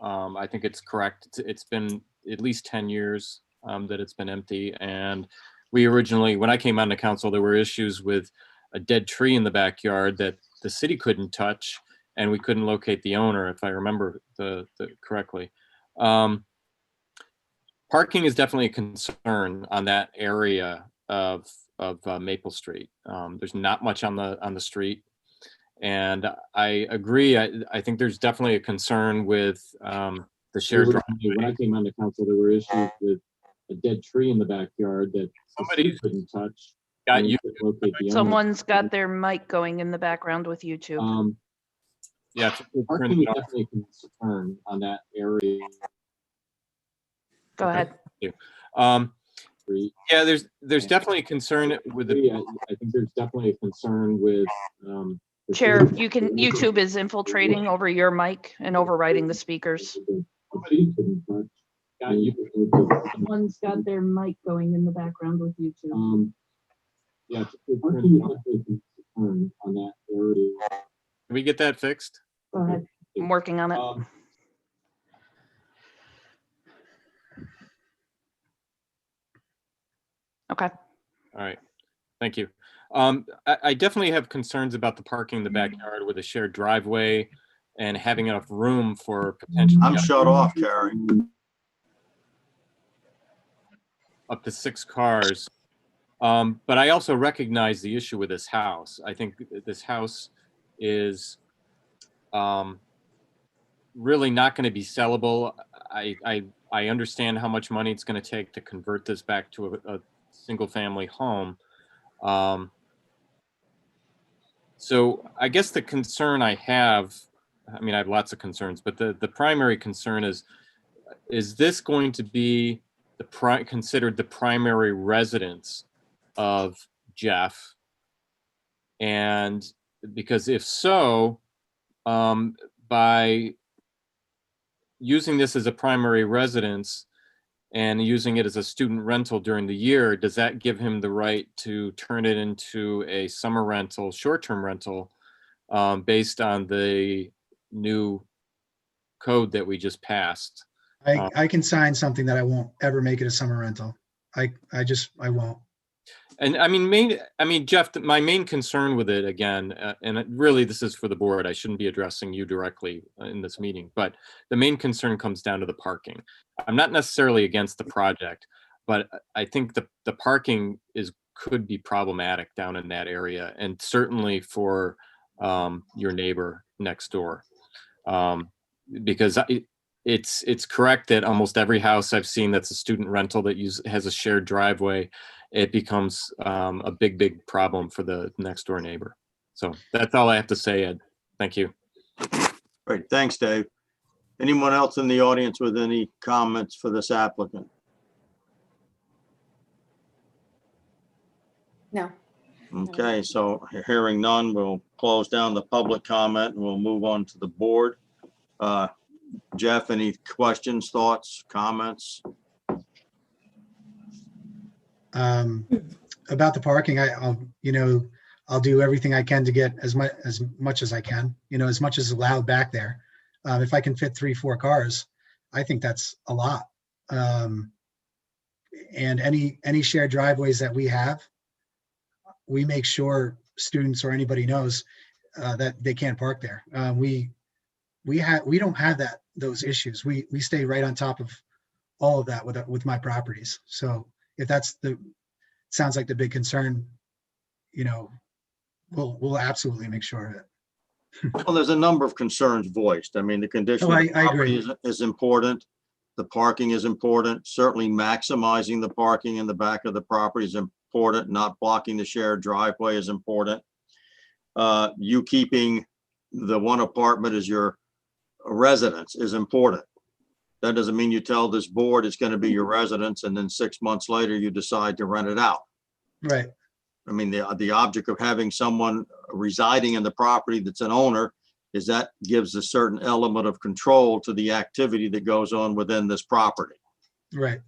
time. I think it's correct. It's been at least 10 years that it's been empty. And we originally, when I came on the council, there were issues with a dead tree in the backyard that the city couldn't touch, and we couldn't locate the owner, if I remember correctly. Parking is definitely a concern on that area of Maple Street. There's not much on the street, and I agree. I think there's definitely a concern with the shared driveway. When I came on the council, there were issues with a dead tree in the backyard that somebody couldn't touch. Someone's got their mic going in the background with YouTube. Yeah, parking is definitely a concern on that area. Go ahead. Yeah, there's definitely a concern with the. I think there's definitely a concern with. Chair, YouTube is infiltrating over your mic and overriding the speakers. Someone's got their mic going in the background with YouTube. Yeah, parking is definitely a concern on that area. Can we get that fixed? Go ahead. I'm working on it. Okay. All right. Thank you. I definitely have concerns about the parking in the backyard with a shared driveway and having enough room for potential. I'm shut off, Carrie. Up to 6 cars. But I also recognize the issue with this house. I think this house is really not going to be sellable. I understand how much money it's going to take to convert this back to a single family home. So I guess the concern I have, I mean, I have lots of concerns, but the primary concern is this going to be considered the primary residence of Jeff? And because if so, by using this as a primary residence and using it as a student rental during the year, does that give him the right to turn it into a summer rental, short-term rental, based on the new code that we just passed? I can sign something that I won't ever make it a summer rental. I won't. And I mean, Jeff, my main concern with it again, and really this is for the board, I shouldn't be addressing you directly in this meeting, but the main concern comes down to the parking. I'm not necessarily against the project, but I think the parking could be problematic down in that area, and certainly for your neighbor next door, because it's correct that almost every house I've seen that's a student rental that has a shared driveway, it becomes a big problem for the next door neighbor. So that's all I have to say, Ed. Thank you. Great, thanks, Dave. Anyone else in the audience with any comments for this applicant? No. Okay, so hearing none, we'll close down the public comment and we'll move on to the board. Jeff, any questions, thoughts, comments? About the parking, I'll do everything I can to get as much as I can, as much as allowed back there. If I can fit 3-4 cars, I think that's a lot. And any shared driveways that we have, we make sure students or anybody knows that they can't park there. We don't have those issues. We stay right on top of all of that with my properties. So if that's sounds like the big concern, we'll absolutely make sure of it. Well, there's a number of concerns voiced. I mean, the condition of the property is important. The parking is important. Certainly maximizing the parking in the back of the property is important. Not blocking the shared driveway is important. You keeping the one apartment as your residence is important. That doesn't mean you tell this board it's going to be your residence and then 6 months later you decide to rent it out. Right. I mean, the object of having someone residing in the property that's an owner is that gives a certain element of control to the activity that goes on within this property. Right.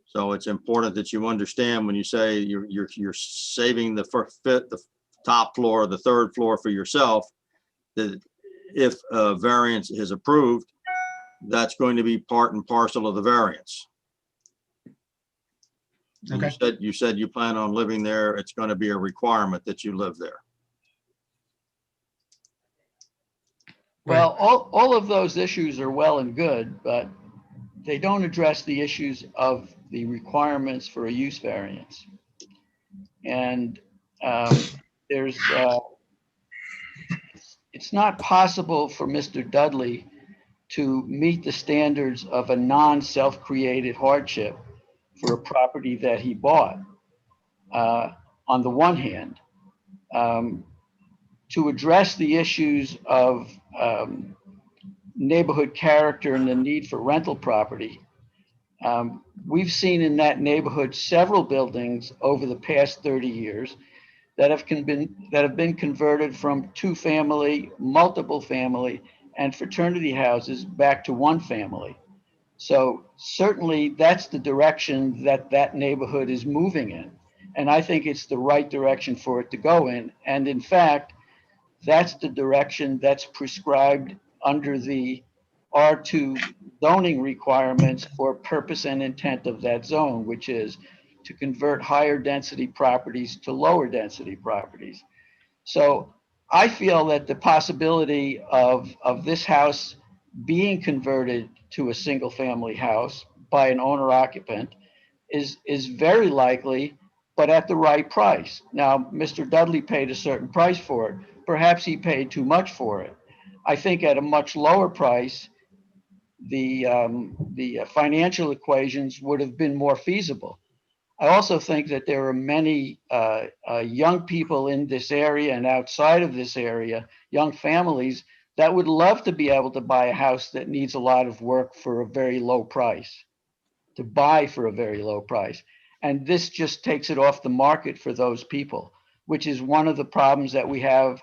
So it's important that you understand when you say you're saving the top floor, the third floor for yourself, that if a variance is approved, that's going to be part and parcel of the variance. And Okay. you said you plan on living there. It's going to be a requirement that you live there. Well, all of those issues are well and good, but they don't address the issues of the requirements for a use variance. And there's, it's not possible for Mr. Dudley to meet the standards of a non-self-created hardship for a property that he bought. On the one hand, to address the issues of neighborhood character and the need for rental property, we've seen in that neighborhood several buildings over the past 30 years that have been converted from two-family, multiple family, and fraternity houses back to one family. So certainly that's the direction that that neighborhood is moving in. And I think it's the right direction for it to go in. And in fact, that's the direction that's prescribed under the R2 zoning requirements for purpose and intent of that zone, which is to convert higher density properties to lower density properties. So I feel that the possibility of this house being converted to a single family house by an owner occupant is very likely, but at the right price. Now, Mr. Dudley paid a certain price for it. Perhaps he paid too much for it. I think at a much lower price, the financial equations would have been more feasible. I also think that there are many young people in this area and outside of this area, young families that would love to be able to buy a house that needs a lot of work for a very low price, to buy for a very low price. And this just takes it off the market for those people, which is one of the problems that we have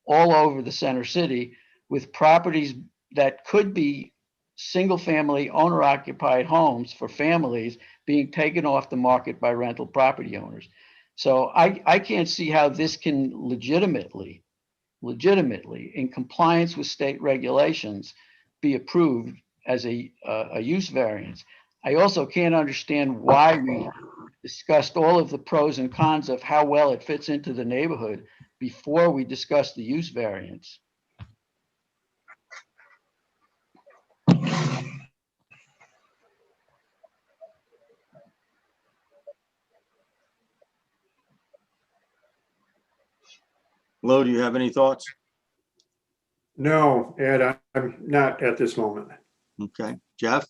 all over the center city with properties that could be single family owner occupied homes for families being taken off the market by rental property owners. So I can't see how this can legitimately in compliance with state regulations be approved as a use variance. I also can't understand why we discussed all of the pros and cons of how well it fits into the neighborhood before we discuss the use variance. Lou, do you have any thoughts? No, Ed, I'm not at this moment. Okay, Jeff?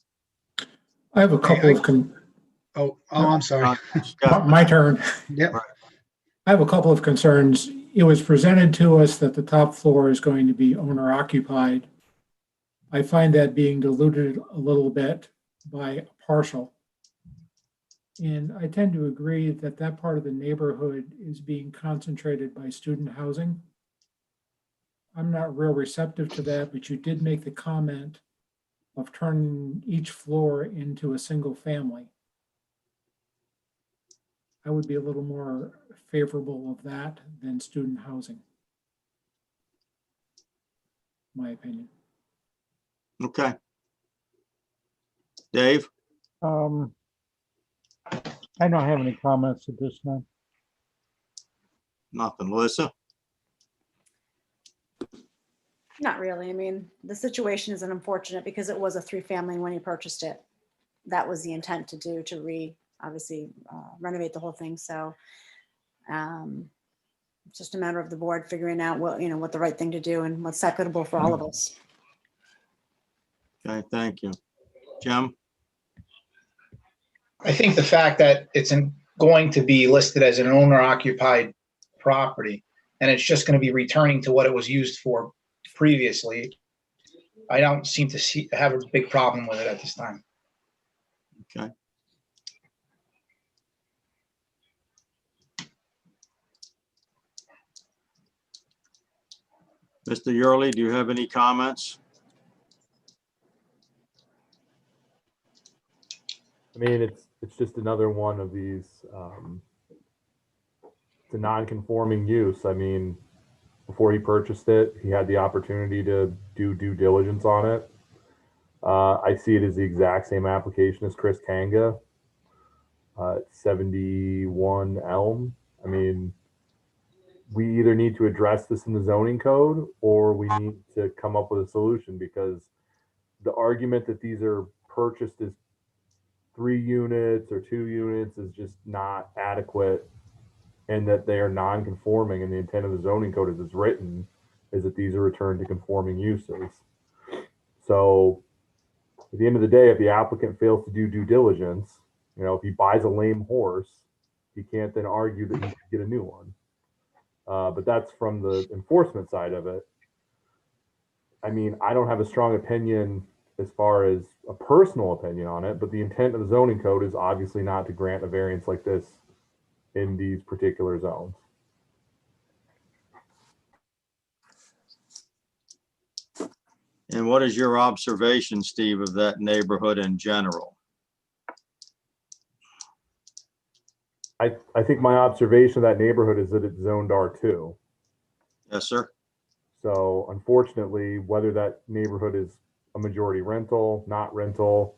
I have a couple of, I'm sorry. Scott? my turn. Yep. I have a couple of concerns. It was presented to us that the top floor is going to be owner occupied. I find that being diluted a little bit by a partial. And I tend to agree that that part of the neighborhood is being concentrated by student housing. I'm not real receptive to that, but you did make the comment of turning each floor into a single family. I would be a little more favorable of that than student housing, my opinion. Okay. Dave? I don't have any comments at this time. Nothing. Melissa? Not really. I mean, the situation is unfortunate because it was a 3-family when he purchased it. That was the intent to do, to obviously renovate the whole thing. So it's just a matter of the board figuring out what the right thing to do and what's equitable for all of us. Okay, thank you. Jim? I think the fact that it's going to be listed as an owner occupied property and it's just going to be returning to what it was used for previously, I don't seem to have a big problem with it at this time. Okay. Mr. Yurley, do you have any comments? I mean, it's just another one of these, it's a non-conforming use. I mean, before he purchased it. He had the opportunity to do due diligence on it. I see it as the exact same application as Chris Kanga, 71 Elm. I mean, we either need to address this in the zoning code or we need to come up with a solution, because the argument that these are purchased as 3 units or 2 units is just not adequate, and that they are non-conforming, and the intent of the zoning code as it's written is that these are returned to conforming uses. So at the end of the day, if the applicant fails to do due diligence, if he buys a lame horse, he can't then argue that he should get a new one. But that's from the enforcement side of it. I mean, I don't have a strong opinion as far as a personal opinion on it, but the intent of the zoning code is obviously not to grant a variance like this in these particular zones. And what is your observation, Steve, of that neighborhood in general? I think my observation of that neighborhood is that it's zoned R2. Yes, sir. So unfortunately, whether that neighborhood is a majority rental, not rental,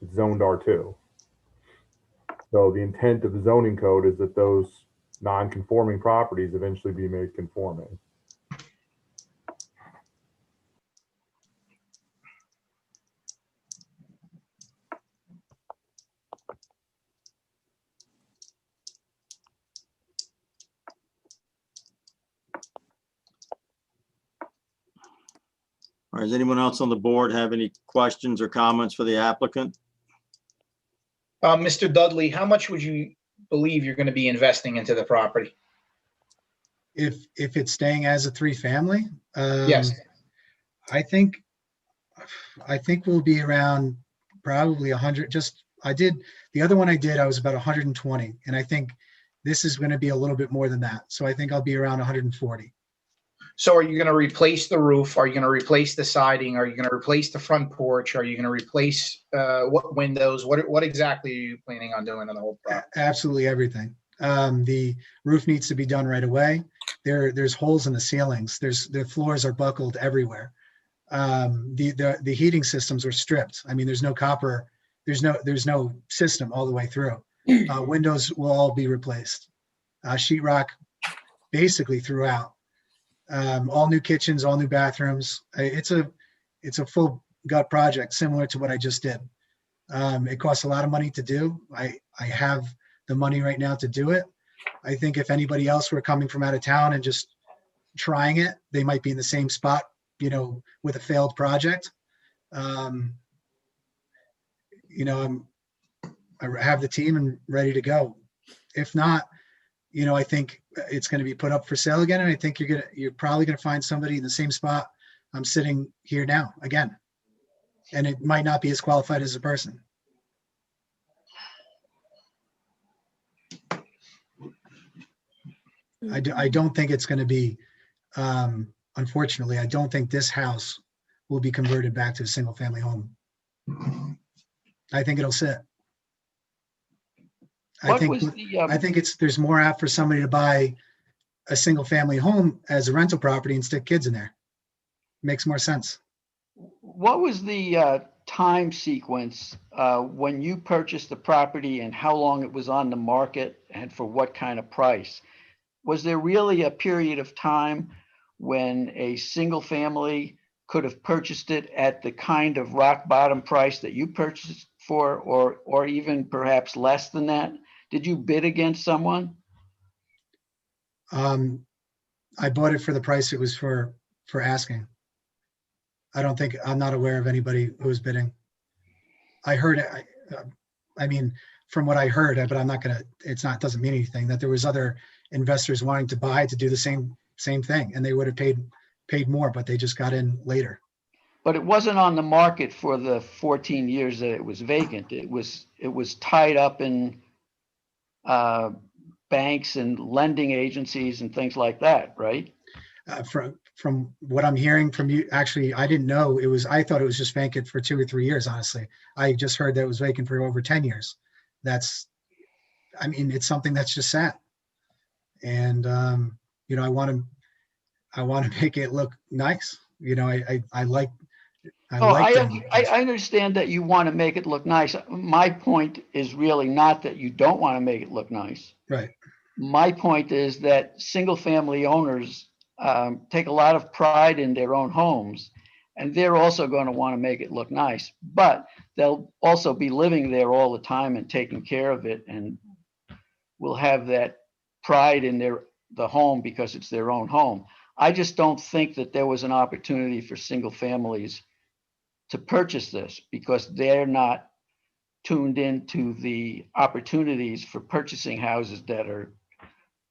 it's zoned R2. So the intent of the zoning code is that those non-conforming properties eventually be made conforming. All right, does anyone else on the board have any questions or comments for the applicant? Mr. Dudley, how much would you believe you're going to be investing into the property? If it's staying as a 3-family, Yes. I think we'll be around probably 100. The other one I was about 120, and I think this is going to be a little bit more than that. So I think I'll be around 140. So are you going to replace the roof? Are you going to replace the siding? Are you going to replace the front porch? Are you going to replace what windows? What exactly are you planning on doing on the whole property? Absolutely everything. The roof needs to be done right away. There's holes in the ceilings. The floors are buckled everywhere. The heating systems were stripped. I mean, there's no copper. There's no system all the way through. Windows will all be replaced. Sheetrock basically throughout. All new kitchens, all new bathrooms. It's a full gut project similar to what I just did. It costs a lot of money to do. I have the money right now to do it. I think if anybody else were coming from out of town and just trying it, they might be in the same spot, with a failed project. I have the team and ready to go. If not, I think it's going to be put up for sale again. And I think you're probably going to find somebody in the same spot I'm sitting here now again. And it might not be as qualified as a person. I don't think it's going to be, unfortunately, I don't think this house will be converted back to a single family home. I think it'll sit. I think there's more apt for somebody to buy a single family home as a rental property and stick kids in there. Makes more sense. What was the time sequence when you purchased the property and how long it was on the market and for what kind of price? Was there really a period of time when a single family could have purchased it at the kind of rock bottom price that you purchased for, or even perhaps less than that? Did you bid against someone? I bought it for the price it was for asking. I'm not aware of anybody who was bidding. I heard it. I mean, from what I heard, but I'm not gonna, it doesn't mean anything, that there was other investors wanting to buy to do the same thing, and they would have paid more, but they just got in later. But it wasn't on the market for the 14 years that it was vacant. It was tied up in banks and lending agencies and things like that, right? From what I'm hearing from you, actually, I didn't know it was. I thought it was just vacant for 2 or 3 years. Honestly, I just heard that it was vacant for over 10 years. It's something that's just sat. And I I want to make it look nice. You know, I like, I Oh, like. I understand that you want to make it look nice. My point is really not that you don't want to make it look nice. Right. My point is that single-family owners take a lot of pride in their own homes, and they're also going to want to make it look nice, but they'll also be living there all the time and taking care of it, and will have that pride in the home because it's their own home. I just don't think that there was an opportunity for single families to purchase this because they're not tuned into the opportunities for purchasing houses that are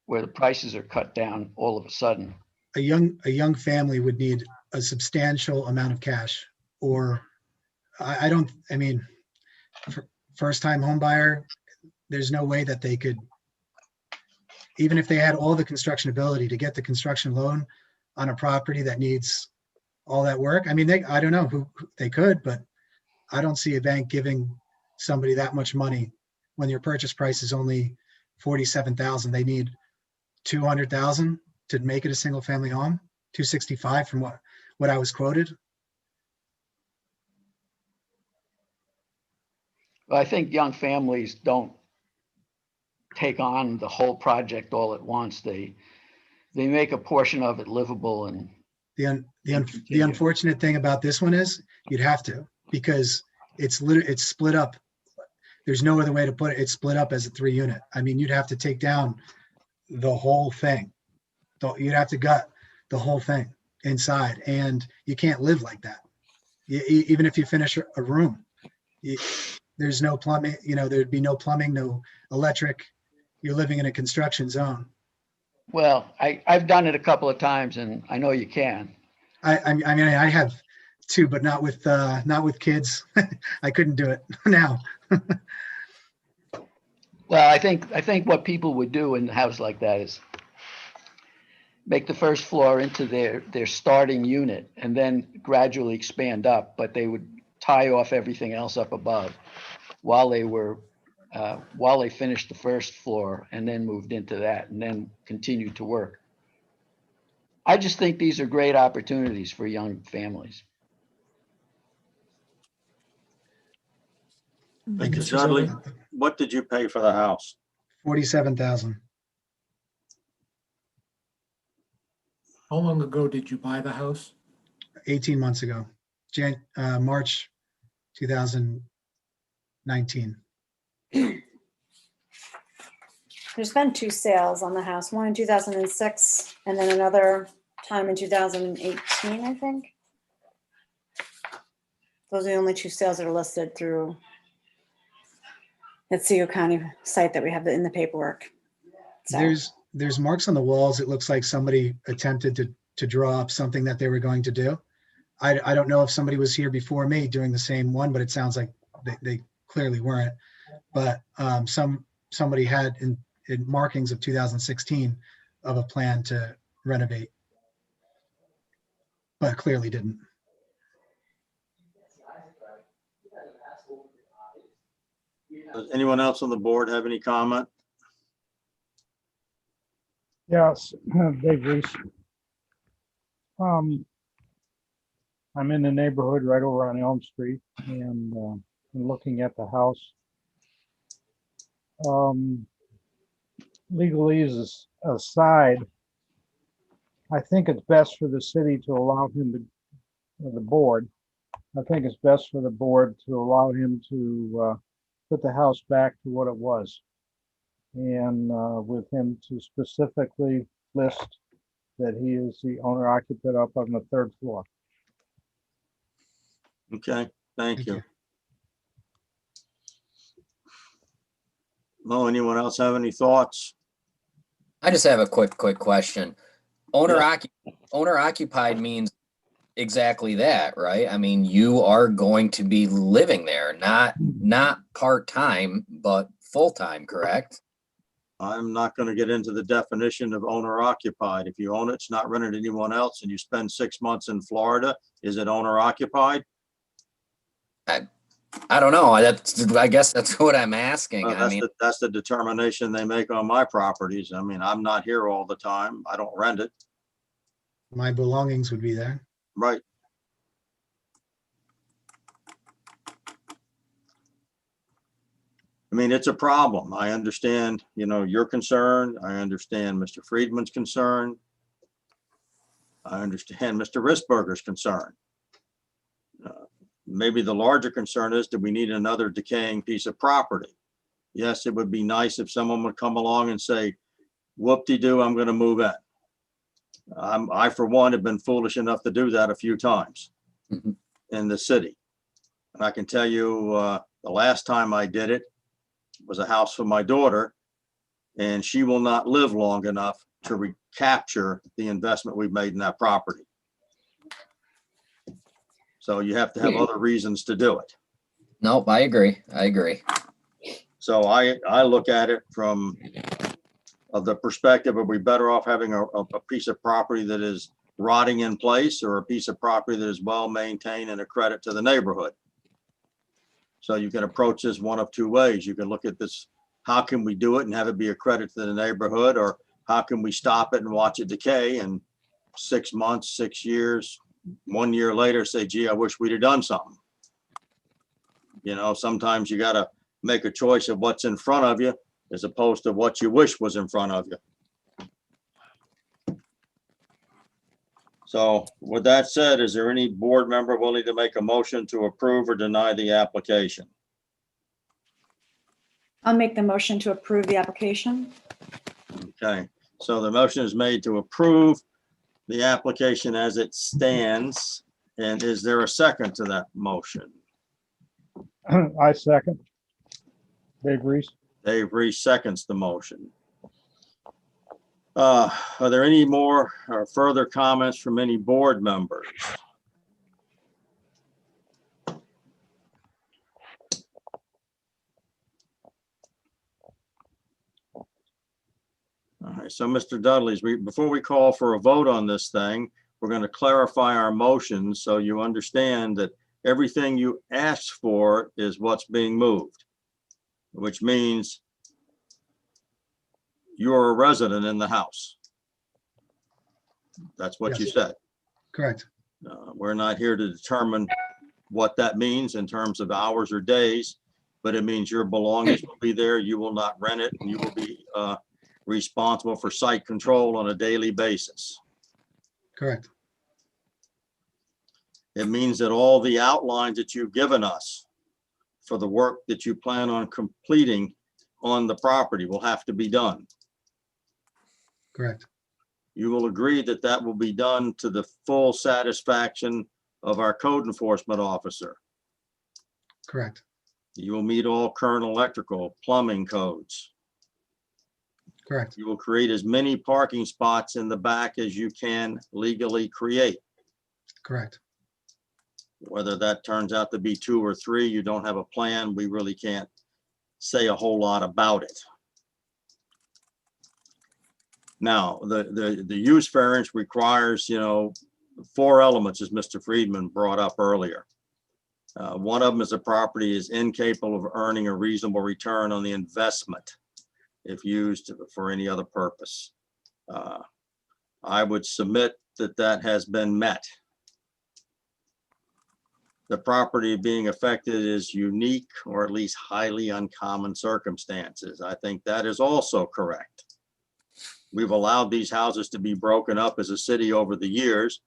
where the prices are cut down all of a sudden. A young family would need a substantial amount of cash, or I mean, first time home buyer, there's no way that they could, even if they had all the construction ability to get the construction loan on a property that needs all that work. I mean, I don't know who they could, but I don't see a bank giving somebody that much money when your purchase price is only 47,000. They need 200,000 to make it a single family home, 265 from what I was quoted. Well, I think young families don't take on the whole project all at once. They make a portion of it livable. And the unfortunate thing about this one is you'd have to, because it's split up. There's no other way to put it. It's split up as a 3-unit. I mean, you'd have to take down the whole thing. You'd have to gut the whole thing inside, and you can't live like that. Even if you finish a room, there's no plumbing, you know, there'd be no plumbing, no electric. You're living in a construction zone. well, I've done it a couple of times and I know you can. I mean, I have too, but not with kids. I couldn't do it now. Well, I think what people would do in a house like that is make the first floor into their starting unit and then gradually expand up, but they would tie off everything else up above while they finished the first floor and then moved into that and then continued to work. I just think these are great opportunities for young families. Thank you, Mr. Dudley, what did you pay for the house? 47,000. How long ago did you buy the house? 18 months ago, March 2019. There's been 2 sales on the house, one in 2006 and then another time in 2018, I think. Those are the only 2 sales that are listed through the Otsego County site that we have in the paperwork. So, There's marks on the walls. It looks like somebody attempted to draw up something that they were going to do. I don't know if somebody was here before me doing the same one, but it sounds like they clearly weren't. But somebody had in markings of 2016 of a plan to renovate, but clearly didn't. Does anyone else on the board have any comment? Yes, Dave Reese. I'm in the neighborhood right over on Elm Street and looking at the house. Legalese aside, I think it's best for the city to allow him to, the board, I think it's best for the board to allow him to put the house back to what it was. And with him to specifically list that he is the owner occupant up on the 3rd floor. Okay, thank you. No, anyone else have any thoughts? I just have a quick question. Owner occupied means exactly that, right? I mean, you are going to be living there, not part-time, but full-time, correct? I'm not going to get into the definition of owner occupied. If you own it, it's not rented to anyone else, and you spend 6 months in Florida, is it owner occupied? I don't know. I guess that's what I'm asking. Well, that's the determination they make on my properties. I mean, I'm not here all the time. I don't rent it. My belongings would be there. Right. I mean, it's a problem. I understand, your concern. I understand Mr. Friedman's concern. I understand Mr. Risberger's concern. Maybe the larger concern is, do we need another decaying piece of property? Yes, it would be nice if someone would come along and say, whoop-de-doo, I'm going to move in. I, for one, have been foolish enough to do that a few times in the city. And I can tell you, the last time I did it was a house for my daughter, and she will not live long enough to recapture the investment we've made in that property. So you have to have other reasons to do it. Nope, I agree. I agree. So I look at it from the perspective, are we better off having a piece of property that is rotting in place, or a piece of property that is well maintained and a credit to the neighborhood? So you can approach this one of two ways. You can look at this, how can we do it and have it be a credit to the neighborhood, or how can we stop it and watch it decay, and 6 months, 6 years, 1 year later say, gee, I wish we'd have done something. Sometimes you got to make a choice of what's in front of you as opposed to what you wish was in front of you. So with that said, is there any board member willing to make a motion to approve or deny the application? I'll make the motion to approve the application. Okay, so the motion is made to approve the application as it stands. And is there a second to that motion? I second. Dave Reese. Dave Reese seconds the motion. Are there any more or further comments from any board members? All right, so Mr. Dudley's, before we call for a vote on this thing, we're going to clarify our motions so you understand that everything you asked for is what's being moved, which means you're a resident in the house. That's what you Yes. said. Correct. We're not here to determine what that means in terms of hours or days, but it means your belongings will be there. You will not rent it, and you will be responsible for site control on a daily basis. Correct. It means that all the outlines that you've given us for the work that you plan on completing on the property will have to be done. Correct. You will agree that that will be done to the full satisfaction of our code enforcement officer. Correct. You will meet all current electrical, plumbing codes. Correct. You will create as many parking spots in the back as you can legally create. Correct. Whether that turns out to be 2 or 3, you don't have a plan. We really can't say a whole lot about it. Now, the use variance requires, 4 elements, as Mr. Friedman brought up earlier. One of them is a property is incapable of earning a reasonable return on the investment if used for any other purpose. I would submit that that has been met. The property being affected is unique or at least highly uncommon circumstances. I think that is also correct. We've allowed these houses to be broken up as a city over the years,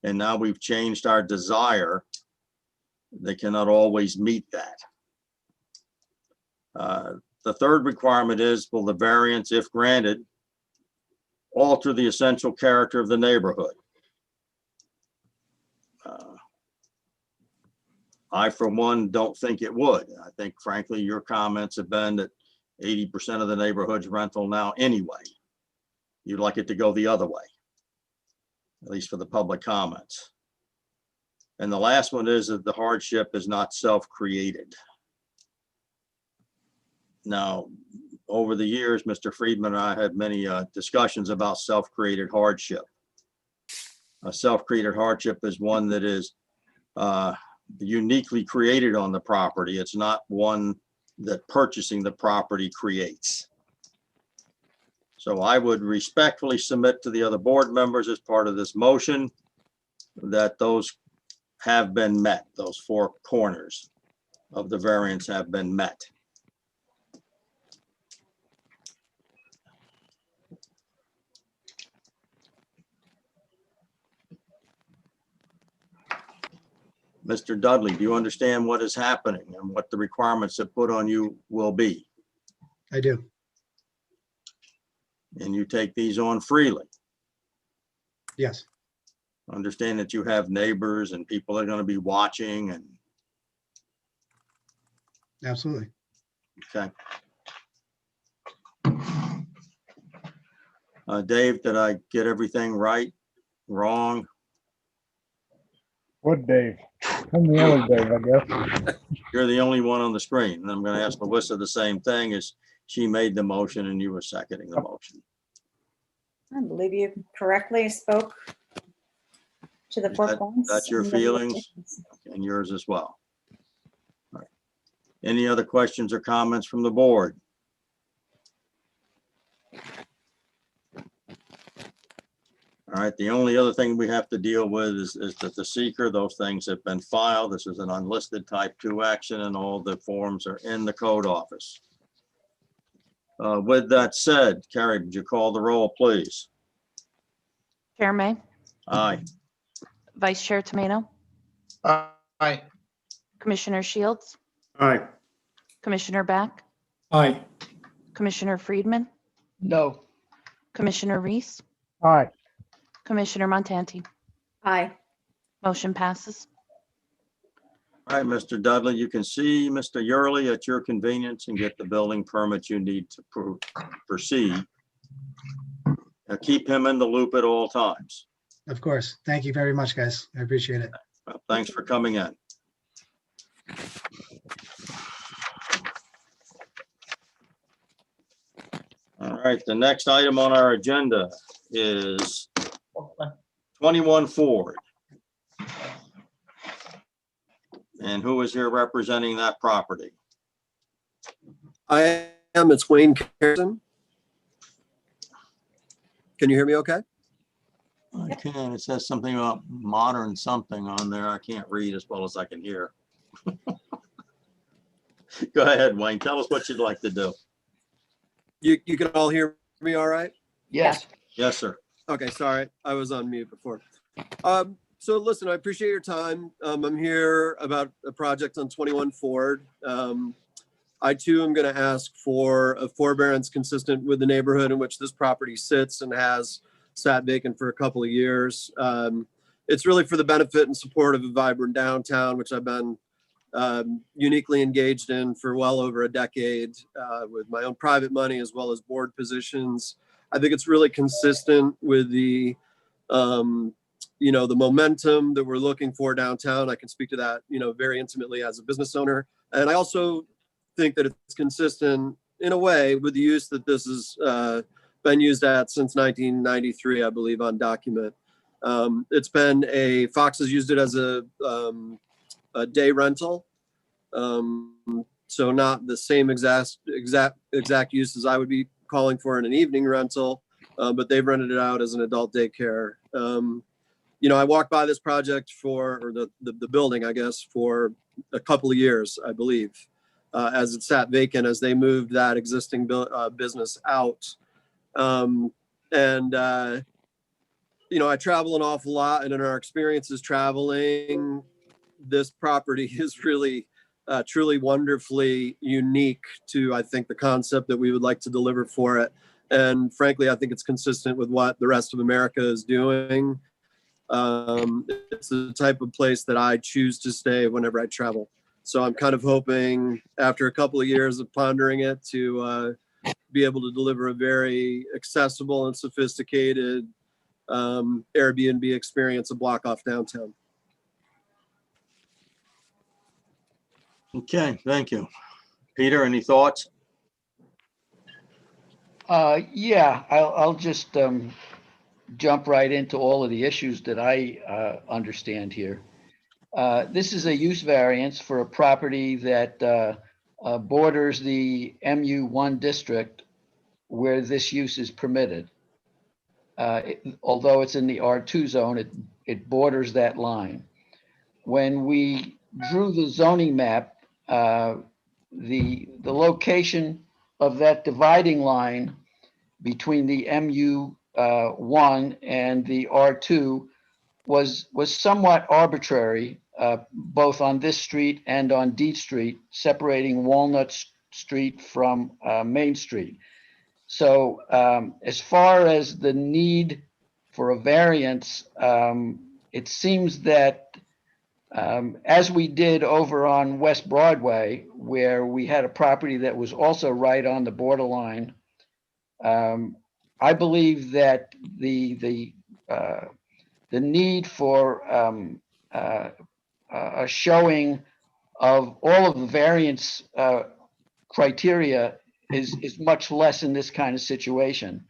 and now we've changed our desire. They cannot always meet that. The third requirement is, will the variance, if granted, alter the essential character of the neighborhood? I, for one, don't think it would. I think, frankly, your comments have been that 80% of the neighborhood's rental now anyway. You'd like it to go the other way, at least for the public comments. And the last one is that the hardship is not self-created. Now, over the years, Mr. Friedman and I had many discussions about self-created hardship. A self-created hardship is one that is uniquely created on the property. It's not one that purchasing the property creates. So I would respectfully submit to the other board members as part of this motion that those have been met. Those four corners of the variance have been met. Mr. Dudley, do you understand what is happening and what the requirements that put on you will be? I do. And you take these on freely? Yes, Understand that you have neighbors and people are going to be watching and, absolutely. okay. Dave, did I get everything right? Wrong? What Dave? I'm the other Dave, I guess. You're the only one on the screen. And I'm going to ask Melissa the same thing, as she made the motion and you were seconding the motion. I believe you correctly spoke to the 4 points. That's your and feelings and yours as well. All right. Any other questions or comments from the board? All right, the only other thing we have to deal with is that the seeker, those things have been filed. This is an unlisted type 2 action and all the forms are in the code office. With that said, Carrie, would you call the roll, please? Chair May, Aye. Vice Chair Tomato, Aye. Commissioner Shields, Aye. Commissioner Back, Aye. Commissioner Friedman, No. Commissioner Reese, Aye. Commissioner Montanti. Aye. Motion passes. All right, Mr. Dudley, you can see Mr. Yurley at your convenience and get the building permit you need to proceed. Keep him in the loop at all times. Of course. Thank you very much, guys. I appreciate it. Well, thanks for coming in. All right, the next item on our agenda is 21 Ford. And who is here representing that property? I am. It's Wayne Carson. Can you hear me okay? I can. It says something about modern something on there. I can't read as well as I can hear. Go ahead, Wayne. Tell us what you'd like to do. You can all hear me all right? Yes. Yes, sir. Okay, sorry. I was on mute before. So listen, I appreciate your time. I'm here about a project on 21 Ford. I too am going to ask for a forbearance consistent with the neighborhood in which this property sits and has sat vacant for a couple of years. It's really for the benefit and support of a vibrant downtown, which I've been uniquely engaged in for well over a decade with my own private money as well as board positions. I think it's really consistent with the the momentum that we're looking for downtown. I can speak to that, very intimately as a business owner. And I also think that it's consistent in a way with the use that this has been used at since 1993, I believe, on document. It's been Fox has used it as a day rental. So not the same exact use as I would be calling for in an evening rental, but they've rented it out as an adult daycare. I walked by this project or the building, I guess, for a couple of years, I believe, as it sat vacant as they moved that existing business out. I travel an awful lot, and in our experiences traveling, this property is really truly wonderfully unique to, I think, the concept that we would like to deliver for it. And frankly, I think it's consistent with what the rest of America is doing. It's the type of place that I choose to stay whenever I travel. So I'm kind of hoping, after a couple of years of pondering it, to be able to deliver a very accessible and sophisticated Airbnb experience a block off downtown. Okay, thank you. Peter, any thoughts? Yeah, I'll just jump right into all of the issues that I understand here. This is a use variance for a property that borders the MU1 district where this use is permitted. Although it's in the R2 zone, it borders that line. When we drew the zoning map, the location of that dividing line between the MU1 and the R2 was somewhat arbitrary, both on this street and on Deet Street, separating Walnut Street from Main Street. So as far as the need for a variance, it seems that as we did over on West Broadway, where we had a property that was also right on the borderline, I believe that the need for a showing of all of the variance criteria is much less in this kind of situation.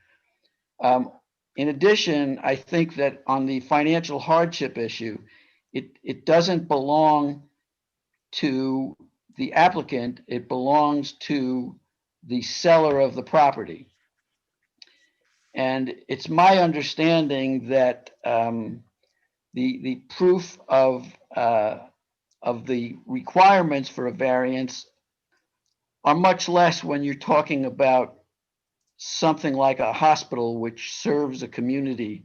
In addition, I think that on the financial hardship issue, it doesn't belong to the applicant, it belongs to the seller of the property. And it's my understanding that the proof of the requirements for a variance are much less when you're talking about something like a hospital which serves a community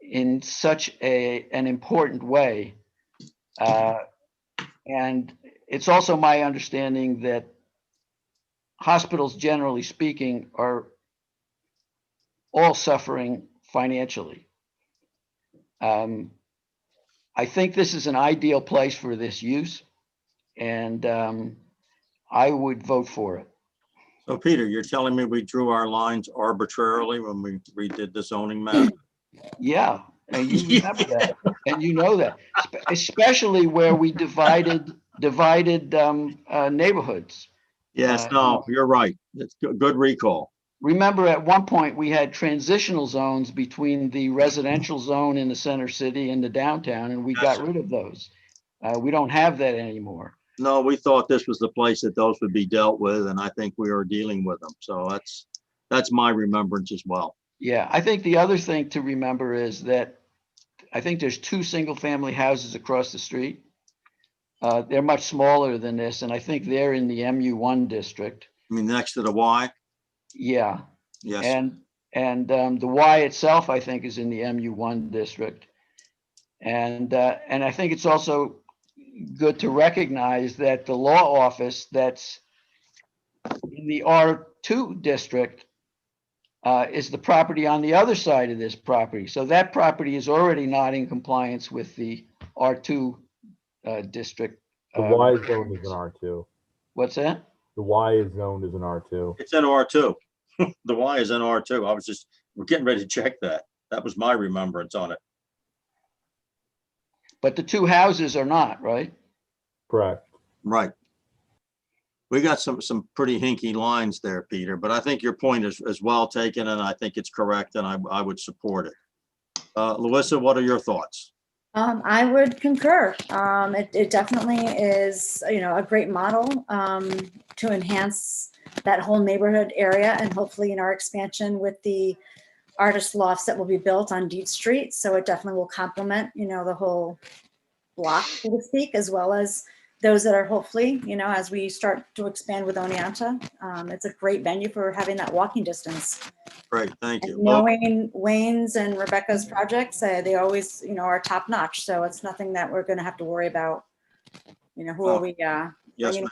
in such an important way. And it's also my understanding that hospitals, generally speaking, are all suffering financially. I think this is an ideal place for this use, and I would vote for it. So Peter, you're telling me we drew our lines arbitrarily when we redid the zoning map? Yeah, and you remember that, and you know that, especially where we divided neighborhoods. Yes, no, you're right. It's good recall. Remember, at one point, we had transitional zones between the residential zone in the center city and the downtown, and we got rid of those. We don't have that anymore. No, we thought this was the place that those would be dealt with, and I think we are dealing with them. So that's my remembrance as well. Yeah, I think the other thing to remember is that I think there's 2 single-family houses across the street. They're much smaller than this, and I think they're in the MU1 district. I mean, next to the Y? Yeah. Yes. And the Y itself, I think, is in the MU1 district. And I think it's also good to recognize that the law office that's in the R2 district is the property on the other side of this property. So that property is already not in compliance with the R2 district. The Y zone is an R2. What's that? The Y is zoned as an R2. It's in R2. The Y is in R2. We're getting ready to check that. That was my remembrance on it. But the 2 houses are not, right? Correct. Right. We got some pretty hinky lines there, Peter, but I think your point is well taken, and I think it's correct, and I would support it. Louisa, what are your thoughts? I would concur. It definitely is, a great model to enhance that whole neighborhood area, and hopefully in our expansion with the artist lofts that will be built on Deet Street. So it definitely will complement, the whole block, so to speak, as well as those that are hopefully, as we start to expand with Oneonta. It's a great venue for having that walking distance. Great, thank you. And knowing Wayne's and Rebecca's projects, they always, are top notch. So it's nothing that we're going to have to worry about. Who are we yes, bringing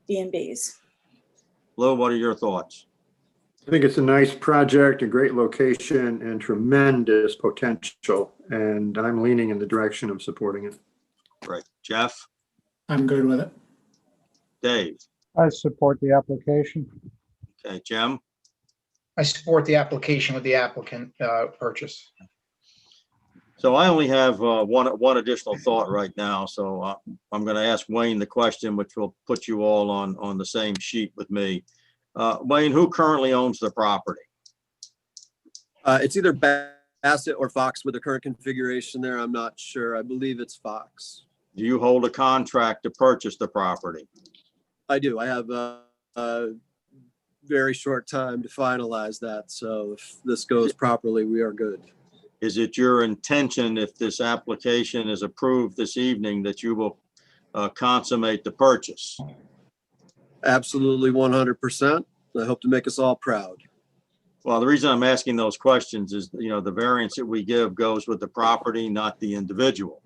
B&Bs? Lou, what are your thoughts? I think it's a nice project, a great location, and tremendous potential. And I'm leaning in the direction of supporting it. Great. Jeff? I'm good with it. Dave? I support the application. Okay, Jim? I support the application with the applicant purchase. So I only have one additional thought right now. So I'm going to ask Wayne the question, which will put you all on the same sheet with me. Wayne, who currently owns the property? It's either Bassett or Fox with the current configuration there. I'm not sure. I believe it's Fox. Do you hold a contract to purchase the property? I do. I have very short time to finalize that. So if this goes properly, we are good. Is it your intention, if this application is approved this evening, that you will consummate the purchase? Absolutely 100%. I hope to make us all proud. Well, the reason I'm asking those questions is, the variance that we give goes with the property, not the individual.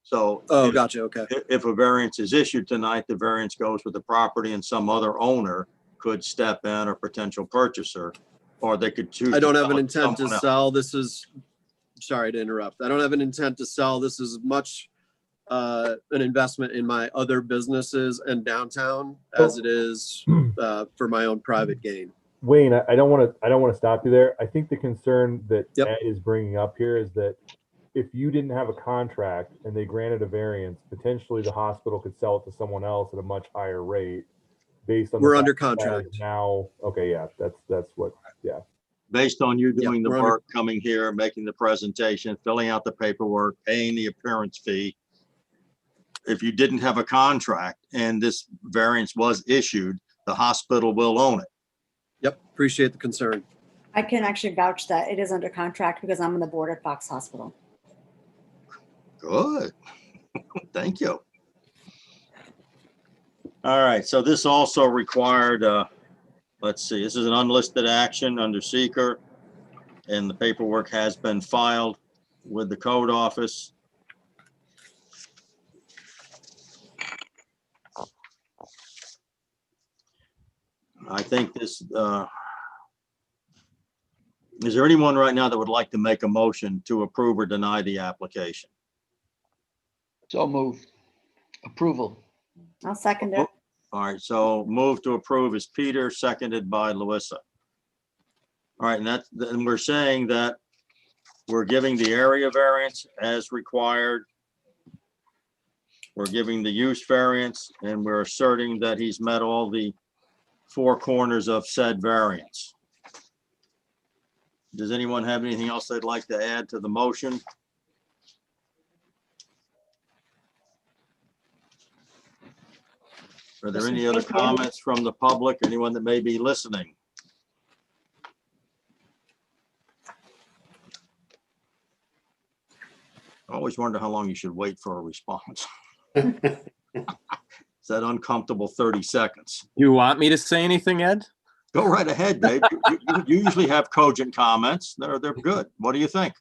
So. Oh, gotcha. Okay. If a variance is issued tonight, the variance goes with the property and some other owner could step in, or potential purchaser, or they could choose. I don't to have an sell it intent to someone else. sell. This is, sorry to interrupt. I don't have an intent to sell. This is much an investment in my other businesses and downtown as it is for my own private gain. Wayne, I don't want to stop you there. I think the concern that Yep. Ed is bringing up here is that if you didn't have a contract and they granted a variance, potentially the hospital could sell it to someone else at a much higher rate based on. We're the under fact that that is contract. Now, okay, yeah, that's what, yeah. Based on you doing the we're under- work, coming here, making the presentation, filling out the paperwork, paying the appearance fee. If you didn't have a contract and this variance was issued, the hospital will own it. Yep. Appreciate the concern. I can actually vouch that it is under contract because I'm on the board at Fox Hospital. Good. Thank you. All right, so this also required, let's see, this is an unlisted action under seeker, and the paperwork has been filed with the code office. I think this, is there anyone right now that would like to make a motion to approve or deny the application? So moved. Approval. I'll second it. All right, so move to approve is Peter, seconded by Larissa. All right, and then we're saying that we're giving the area variance as required. We're giving the use variance, and we're asserting that he's met all the four corners of said variance. Does anyone have anything else they'd like to add to the motion? Are there any other comments from the public, anyone that may be listening? I always wonder how long you should wait for a response. It's that uncomfortable 30 seconds. You want me to say anything, Ed? Go right ahead, Dave. You usually have cogent comments. They're good. What do you think?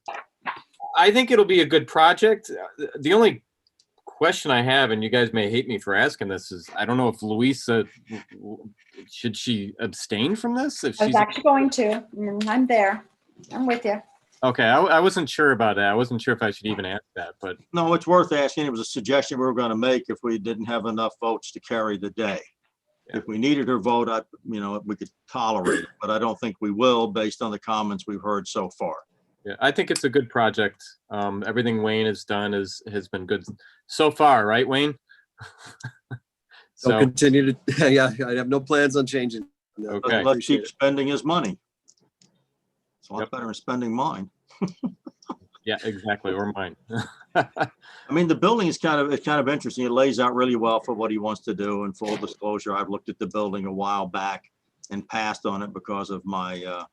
I think it'll be a good project. The only question I have, and you guys may hate me for asking this, is I don't know if Louisa, should she abstain from this? If I was she's actually going to. I'm there. I'm with you. okay, I wasn't sure about that. I wasn't sure if I should even ask that, but No, it's worth asking. It was a suggestion we were going to make if we didn't have enough votes to carry the day. Yeah. If we needed her vote, we could tolerate it, but I don't think we will based on the comments we've heard so far. yeah, I think it's a good project. Everything Wayne has done has been good so far, right, Wayne? I'll So, continue to, yeah, I have no plans on changing. No, Okay. Let's appreciate keep it. spending his money. It's a lot Yep. better than spending mine. yeah, exactly, or mine. I mean, the building is kind of interesting. It lays out really well for what he wants to do. And full disclosure, I've looked at the building a while back and passed on it because of my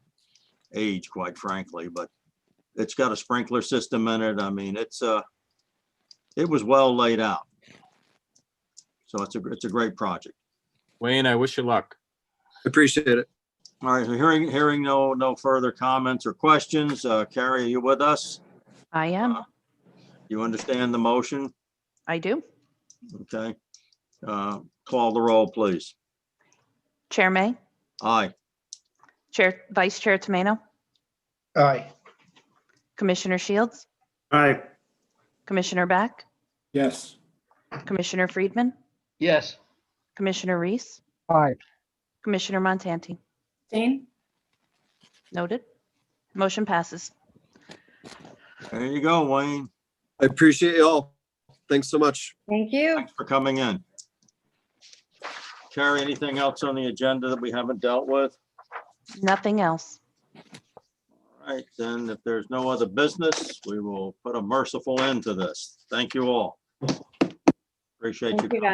age, quite frankly, but it's got a sprinkler system in it. I mean, it was well laid out. So it's a great project. Wayne, I wish you luck. Appreciate it. All right, so hearing no further comments or questions. Carrie, are you with us? I am. You understand the motion? I do. Okay. Call the roll, please. Chair May, Aye. Vice Chair Tomano, Aye. Commissioner Shields, Aye. Commissioner Beck, Yes. Commissioner Friedman, Yes. Commissioner Reese, Aye. Commissioner Montanti. Jane? Noted. Motion passes. There you go, Wayne. I appreciate you all. Thanks so much. Thank you. Thanks for coming in. Carrie, anything else on the agenda that we haven't dealt with? Nothing else. All right, then if there's no other business, we will put a merciful end to this. Thank you all. Appreciate Thank you you, guys.